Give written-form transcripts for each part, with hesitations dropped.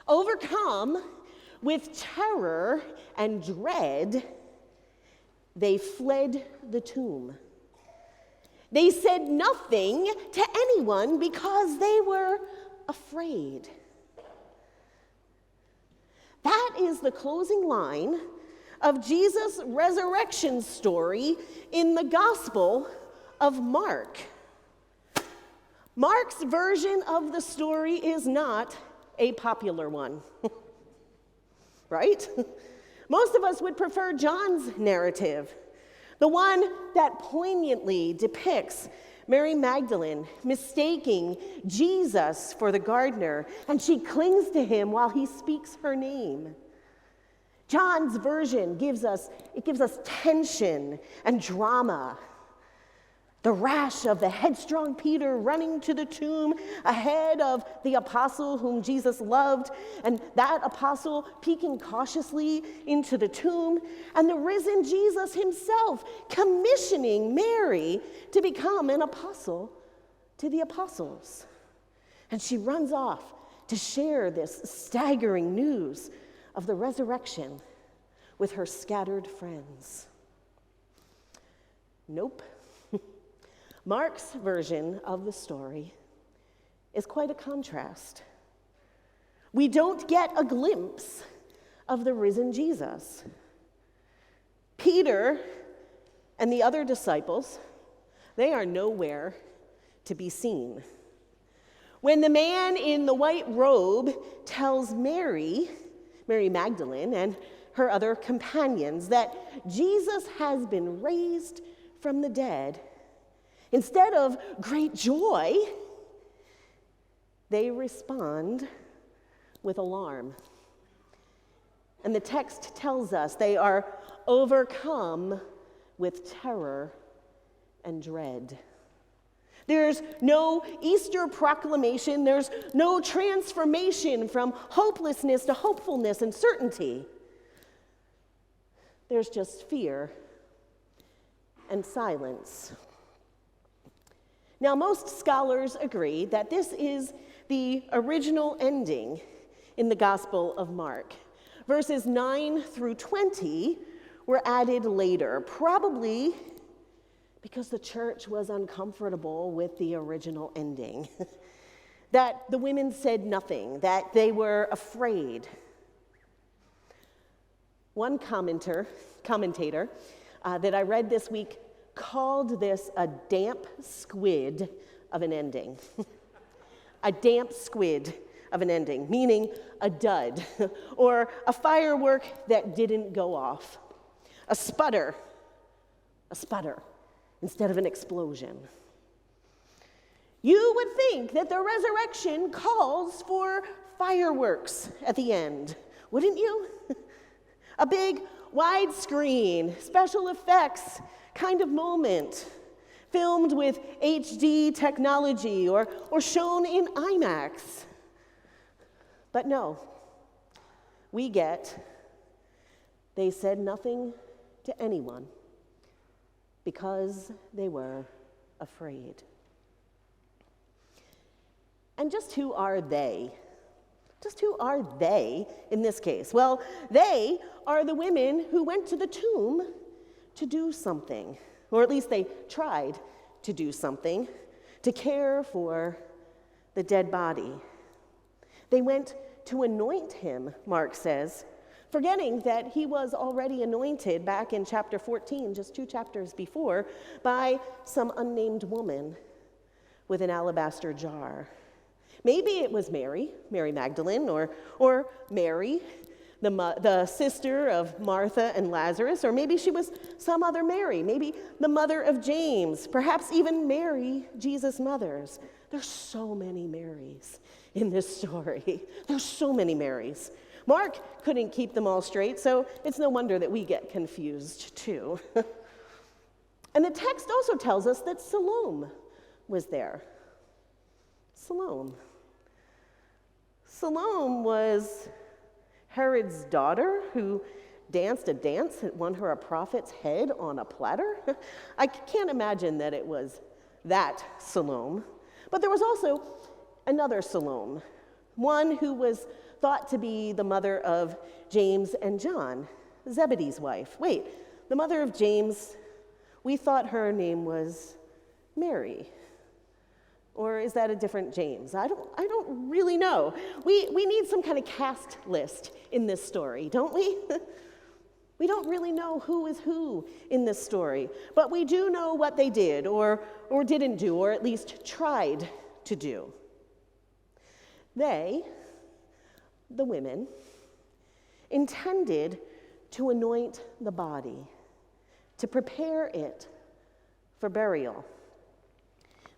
Overcome with terror and dread, they fled the tomb. They said nothing to anyone because they were afraid. That is the closing line of Jesus' resurrection story in the Gospel of Mark. Mark's version of the story is not a popular one, right? Most of us would prefer John's narrative, the one that poignantly depicts Mary Magdalene mistaking Jesus for the gardener, and she clings to him while he speaks her name. John's version gives us tension and drama. The rash of the headstrong Peter running to the tomb ahead of the apostle whom Jesus loved, and that apostle peeking cautiously into the tomb, and the risen Jesus himself commissioning Mary to become an apostle to the apostles. And she runs off to share this staggering news of the resurrection with her scattered friends. Nope. Mark's version of the story is quite a contrast. We don't get a glimpse of the risen Jesus. Peter and the other disciples, they are nowhere to be seen. When the man in the white robe tells Mary Magdalene, and her other companions that Jesus has been raised from the dead, instead of great joy, they respond with alarm. And the text tells us they are overcome with terror and dread. There's no Easter proclamation. There's no transformation from hopelessness to hopefulness and certainty. There's just fear and silence. Now, most scholars agree that this is the original ending in the Gospel of Mark. Verses 9 through 20 were added later, probably because the church was uncomfortable with the original ending. That the women said nothing, that they were afraid. One commentator that I read this week called this a damp squid of an ending. A damp squid of an ending, meaning a dud, or a firework that didn't go off. A sputter instead of an explosion. You would think that the resurrection calls for fireworks at the end, wouldn't you? A big widescreen, special effects kind of moment, filmed with HD technology or shown in IMAX. But no, they said nothing to anyone because they were afraid. And just who are they? Just who are they in this case? Well, they are the women who went to the tomb to do something, or at least they tried to do something, to care for the dead body. They went to anoint him, Mark says, forgetting that he was already anointed back in chapter 14, just 2 chapters before, by some unnamed woman with an alabaster jar. Maybe it was Mary Magdalene, or Mary, the sister of Martha and Lazarus, or maybe she was some other Mary, maybe the mother of James, perhaps even Mary, Jesus' mothers. There's so many Marys in this story. There's so many Marys. Mark couldn't keep them all straight, so it's no wonder that we get confused too. And the text also tells us that Salome was there. Salome was Herod's daughter who danced a dance that won her a prophet's head on a platter. I can't imagine that it was that Salome. But there was also another Salome, one who was thought to be the mother of James and John, Zebedee's wife. Wait, the mother of James, we thought her name was Mary. Or is that a different James? I don't really know. We need some kind of cast list in this story, don't we? We don't really know who is who in this story, but we do know what they did or didn't do, or at least tried to do. They, the women, intended to anoint the body, to prepare it for burial.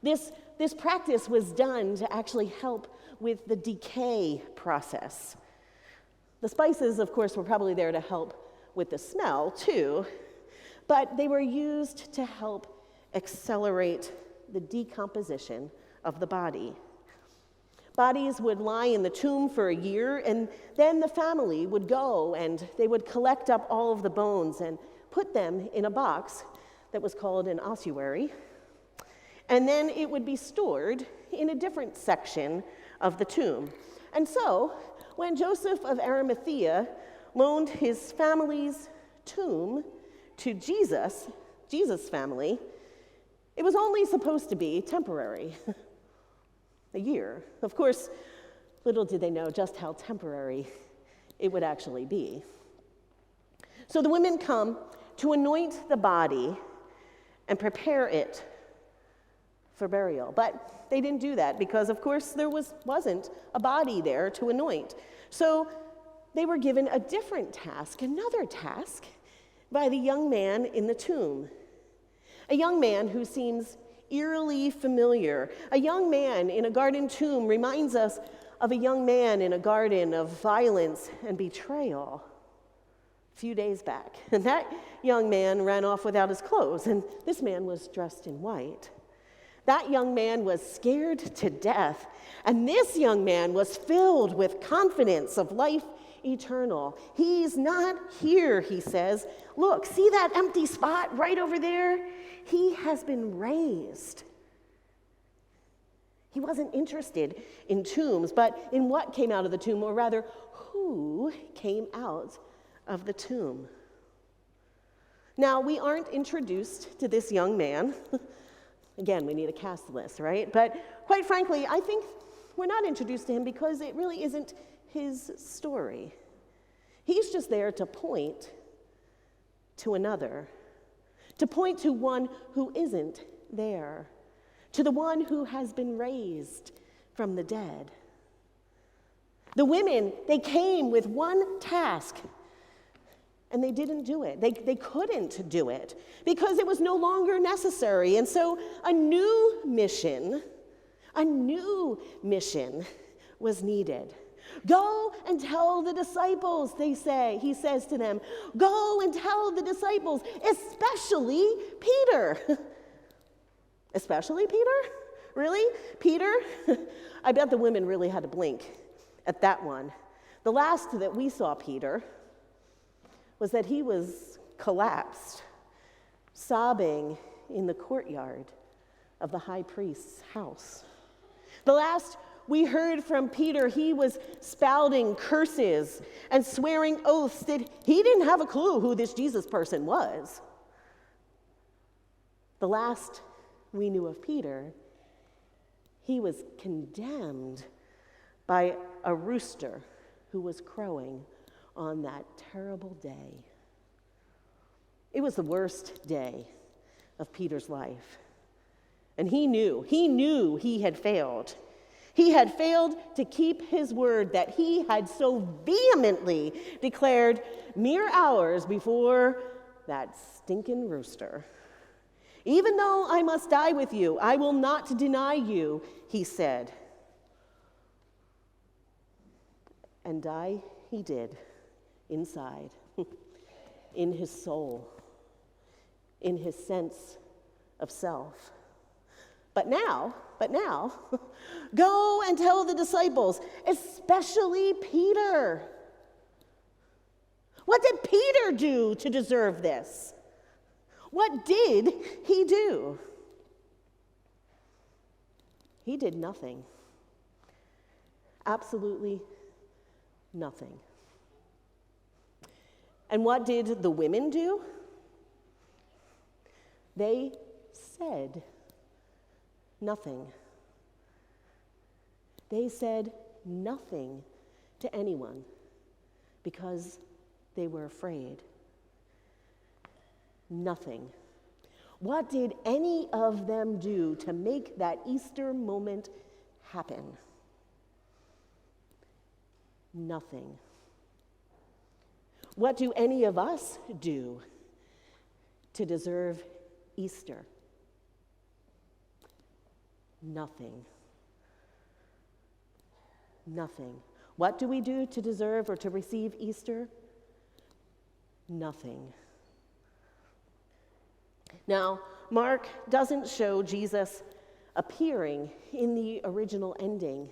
This practice was done to actually help with the decay process. The spices, of course, were probably there to help with the smell, too, but they were used to help accelerate the decomposition of the body. Bodies would lie in the tomb for a year, and then the family would go and they would collect up all of the bones and put them in a box that was called an ossuary, and then it would be stored in a different section of the tomb. And so, when Joseph of Arimathea loaned his family's tomb to Jesus' family, it was only supposed to be temporary, a year. Of course, little did they know just how temporary it would actually be. So the women come to anoint the body and prepare it for burial. But they didn't do that because, of course, there wasn't a body there to anoint. So they were given a different task, another task, by the young man in the tomb. A young man who seems eerily familiar. A young man in a garden tomb reminds us of a young man in a garden of violence and betrayal a few days back. And that young man ran off without his clothes, and this man was dressed in white. That young man was scared to death, and this young man was filled with confidence of life eternal. He's not here, he says. Look, see that empty spot right over there? He has been raised. He wasn't interested in tombs, but in what came out of the tomb, or rather, who came out of the tomb. Now, we aren't introduced to this young man. Again, we need a cast list, right? But quite frankly, I think we're not introduced to him because it really isn't his story. He's just there to point to another, to point to one who isn't there, to the one who has been raised from the dead. The women, they came with one task, and they didn't do it. They couldn't do it because it was no longer necessary. And so a new mission was needed. Go and tell the disciples, he says to them. Go and tell the disciples, especially Peter. Especially Peter? Really? Peter? I bet the women really had to blink at that one. The last that we saw Peter was that he was collapsed, sobbing in the courtyard of the high priest's house. The last we heard from Peter, he was spouting curses and swearing oaths that he didn't have a clue who this Jesus person was. The last we knew of Peter, he was condemned by a rooster who was crowing on that terrible day. It was the worst day of Peter's life. And he knew he had failed. He had failed to keep his word that he had so vehemently declared mere hours before that stinking rooster. Even though I must die with you, I will not deny you, he said. And die he did, inside, in his soul, in his sense of self. But now, go and tell the disciples, especially Peter. What did Peter do to deserve this? What did he do? He did nothing. Absolutely Nothing. And what did the women do? They said nothing. They said nothing to anyone because they were afraid. Nothing. What did any of them do to make that Easter moment happen? Nothing. What do any of us do to deserve Easter? Nothing. Nothing. What do we do to deserve or to receive Easter? Nothing. Now, Mark doesn't show Jesus appearing in the original ending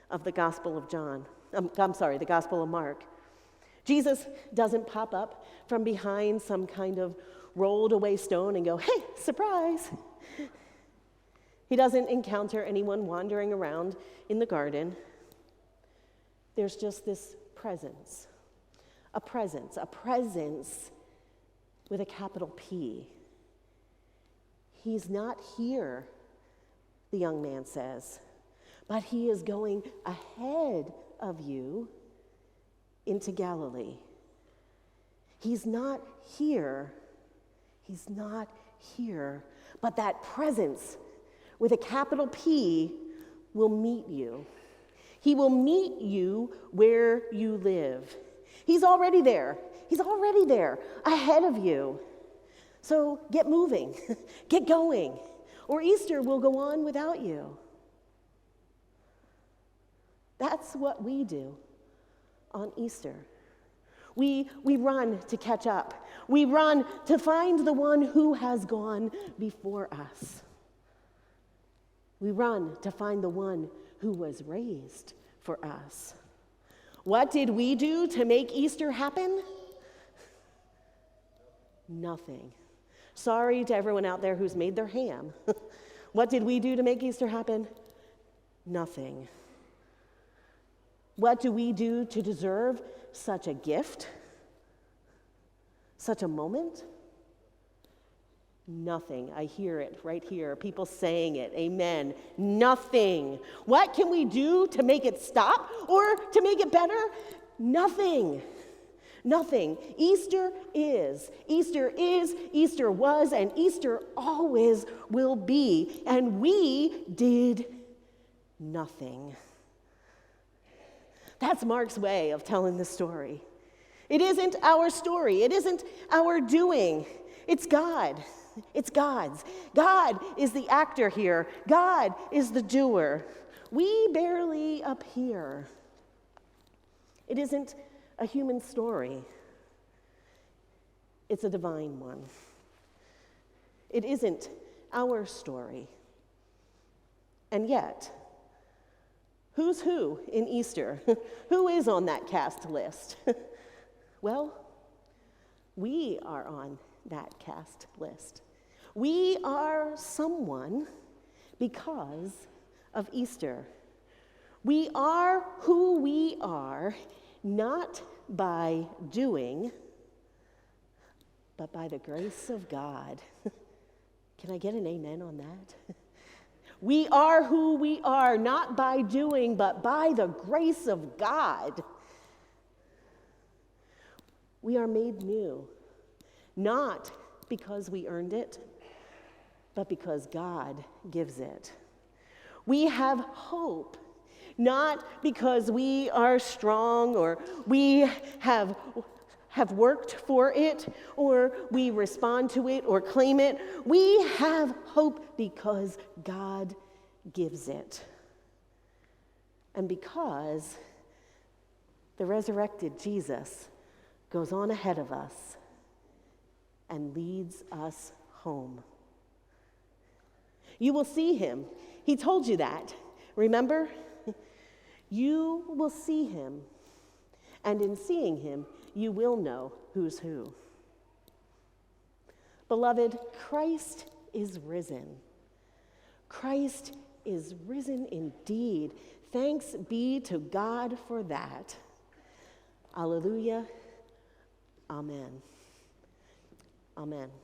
of the Gospel of the Gospel of Mark. Jesus doesn't pop up from behind some kind of rolled away stone and go, "Hey, surprise!" He doesn't encounter anyone wandering around in the garden. There's just this presence, a presence with a capital P. He's not here, the young man says, but he is going ahead of you into Galilee. He's not here, but that presence with a capital P will meet you. He will meet you where you live. He's already there, ahead of you. So get moving, get going, or Easter will go on without you. That's what we do on Easter. We run to catch up. We run to find the one who has gone before us. We run to find the one who was raised for us. What did we do to make Easter happen? Nothing. Sorry to everyone out there who's made their ham. What did we do to make Easter happen? Nothing. What do we do to deserve such a gift? Such a moment? Nothing. I hear it right here. People saying it. Amen. Nothing. What can we do to make it stop or to make it better? Nothing. Nothing. Easter is, Easter was, and Easter always will be. And we did nothing. That's Mark's way of telling the story. It isn't our story. It isn't our doing. It's God. It's God's. God is the actor here. God is the doer. We barely appear. It isn't a human story. It's a divine one. It isn't our story. And yet, who's who in Easter? Who is on that cast list? Well, we are on that cast list. We are someone because of Easter. We are who we are, not by doing, but by the grace of God. Can I get an amen on that? We are who we are, not by doing, but by the grace of God. We are made new, not because we earned it, but because God gives it. We have hope, not because we are strong or we have worked for it or we respond to it or claim it. We have hope because God gives it. And because the resurrected Jesus goes on ahead of us and leads us home. You will see him. He told you that. Remember? You will see him. And in seeing him, you will know who's who. Beloved, Christ is risen. Christ is risen indeed. Thanks be to God for that. Alleluia. Amen. Amen.